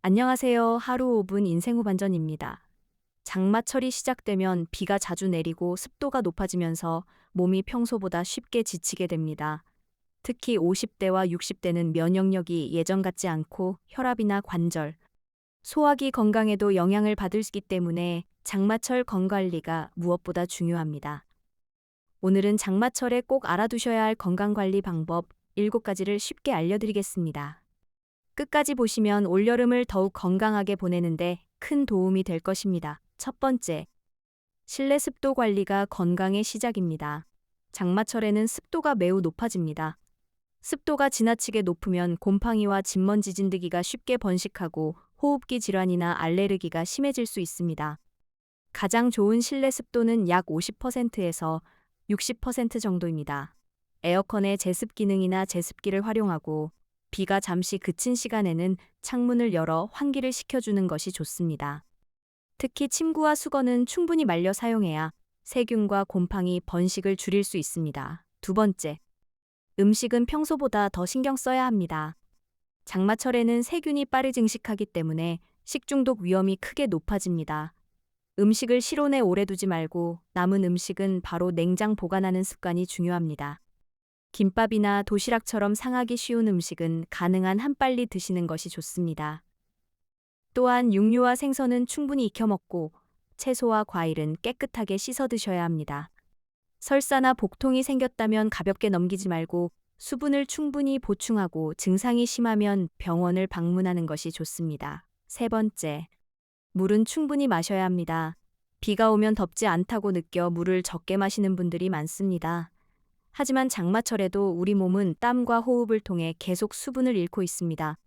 안녕하세요. 하루 5분 인생 후반전입니다. 장마철이 시작되면 비가 자주 내리고 습도가 높아지면서 몸이 평소보다 쉽게 지치게 됩니다. 특히 50대와 60대는 면역력이 예전 같지 않고 혈압이나 관절, 소화기 건강에도 영향을 받을 수 있기 때문에 장마철 건강관리가 무엇보다 중요합니다. 오늘은 장마철에 꼭 알아두셔야 할 건강관리 방법 7가지를 쉽게 알려드리겠습니다. 끝까지 보시면 올여름을 더욱 건강하게 보내는데 큰 도움이 될 것입니다. 첫 번째, 실내 습도 관리가 건강의 시작입니다. 장마철에는 습도가 매우 높아집니다. 습도가 지나치게 높으면 곰팡이와 진먼지 진드기가 쉽게 번식하고 호흡기 질환이나 알레르기가 심해질 수 있습니다. 가장 좋은 실내 습도는 약 50%에서 60% 정도입니다. 에어컨의 제습 기능이나 제습기를 활용하고 비가 잠시 그친 시간에는 창문을 열어 환기를 시켜주는 것이 좋습니다. 특히 침구와 수건은 충분히 말려 사용해야 세균과 곰팡이 번식을 줄일 수 있습니다. 두 번째, 음식은 평소보다 더 신경 써야 합니다. 장마철에는 세균이 빠르게 증식하기 때문에 식중독 위험이 크게 높아집니다. 음식을 실온에 오래 두지 말고 남은 음식은 바로 냉장 보관하는 습관이 중요합니다. 김밥이나 도시락처럼 상하기 쉬운 음식은 가능한 한 빨리 드시는 것이 좋습니다. 또한 육류와 생선은 충분히 익혀 먹고 채소와 과일은 깨끗하게 씻어 드셔야 합니다. 설사나 복통이 생겼다면 가볍게 넘기지 말고 수분을 충분히 보충하고 증상이 심하면 병원을 방문하는 것이 좋습니다. 세 번째, 물은 충분히 마셔야 합니다. 비가 오면 덥지 않다고 느껴 물을 적게 마시는 분들이 많습니다. 하지만 장마철에도 우리 몸은 땀과 호흡을 통해 계속 수분을 잃고 있습니다.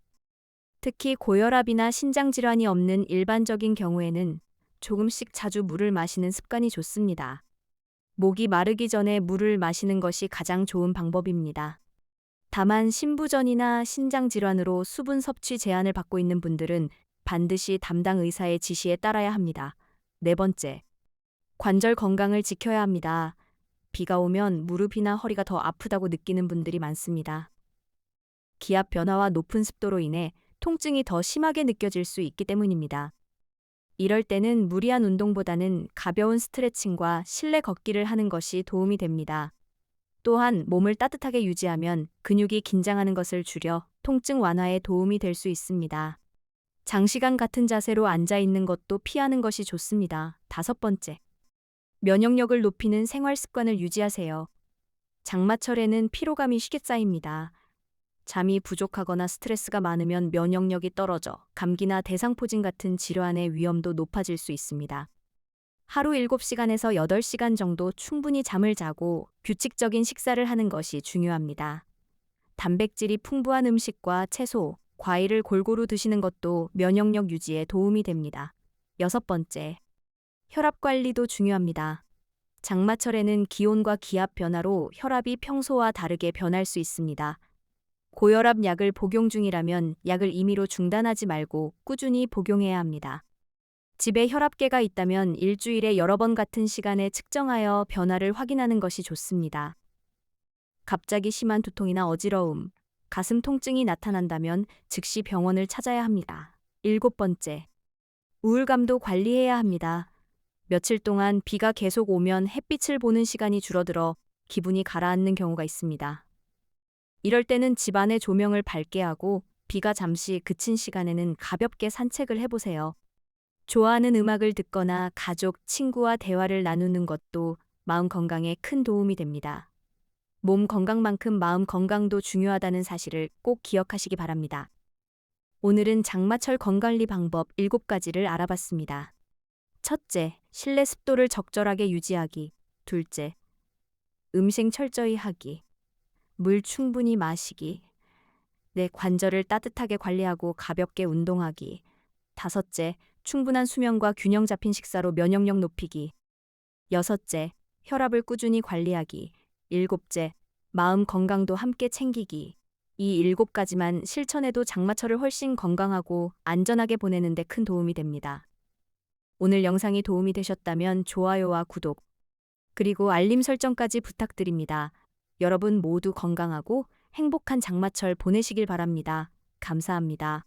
특히 고혈압이나 신장질환이 없는 일반적인 경우에는 조금씩 자주 물을 마시는 습관이 좋습니다. 목이 마르기 전에 물을 마시는 것이 가장 좋은 방법입니다. 다만 신부전이나 신장질환으로 수분 섭취 제한을 받고 있는 분들은 반드시 담당 의사의 지시에 따라야 합니다. 네 번째, 관절 건강을 지켜야 합니다. 비가 오면 무릎이나 허리가 더 아프다고 느끼는 분들이 많습니다. 기압 변화와 높은 습도로 인해 통증이 더 심하게 느껴질 수 있기 때문입니다. 이럴 때는 무리한 운동보다는 가벼운 스트레칭과 실내 걷기를 하는 것이 도움이 됩니다. 또한 몸을 따뜻하게 유지하면 근육이 긴장하는 것을 줄여 통증 완화에 도움이 될 수 있습니다. 장시간 같은 자세로 앉아 있는 것도 피하는 것이 좋습니다. 다섯 번째, 면역력을 높이는 생활 습관을 유지하세요. 장마철에는 피로감이 쉽게 쌓입니다. 잠이 부족하거나 스트레스가 많으면 면역력이 떨어져 감기나 대상포진 같은 질환의 위험도 높아질 수 있습니다. 하루 7시간에서 8시간 정도 충분히 잠을 자고 규칙적인 식사를 하는 것이 중요합니다. 단백질이 풍부한 음식과 채소, 과일을 골고루 드시는 것도 면역력 유지에 도움이 됩니다. 여섯 번째, 혈압 관리도 중요합니다. 장마철에는 기온과 기압 변화로 혈압이 평소와 다르게 변할 수 있습니다. 고혈압 약을 복용 중이라면 약을 임의로 중단하지 말고 꾸준히 복용해야 합니다. 집에 혈압계가 있다면 일주일에 여러 번 같은 시간에 측정하여 변화를 확인하는 것이 좋습니다. 갑자기 심한 두통이나 어지러움, 가슴 통증이 나타난다면 즉시 병원을 찾아야 합니다. 일곱 번째, 우울감도 관리해야 합니다. 며칠 동안 비가 계속 오면 햇빛을 보는 시간이 줄어들어 기분이 가라앉는 경우가 있습니다. 이럴 때는 집안의 조명을 밝게 하고 비가 잠시 그친 시간에는 가볍게 산책을 해보세요. 좋아하는 음악을 듣거나 가족, 친구와 대화를 나누는 것도 마음 건강에 큰 도움이 됩니다. 몸 건강만큼 마음 건강도 중요하다는 사실을 꼭 기억하시기 바랍니다. 오늘은 장마철 건강관리 방법 7가지를 알아봤습니다. 첫째, 실내 습도를 적절하게 유지하기. 둘째, 음식 철저히 하기. 물 충분히 마시기. 내 관절을 따뜻하게 관리하고 가볍게 운동하기. 다섯째, 충분한 수면과 균형 잡힌 식사로 면역력 높이기. 여섯째, 혈압을 꾸준히 관리하기. 일곱째, 마음 건강도 함께 챙기기. 이 7가지만 실천해도 장마철을 훨씬 건강하고 안전하게 보내는 데 큰 도움이 됩니다. 오늘 영상이 도움이 되셨다면 좋아요와 구독, 그리고 알림 설정까지 부탁드립니다. 여러분 모두 건강하고 행복한 장마철 보내시길 바랍니다. 감사합니다.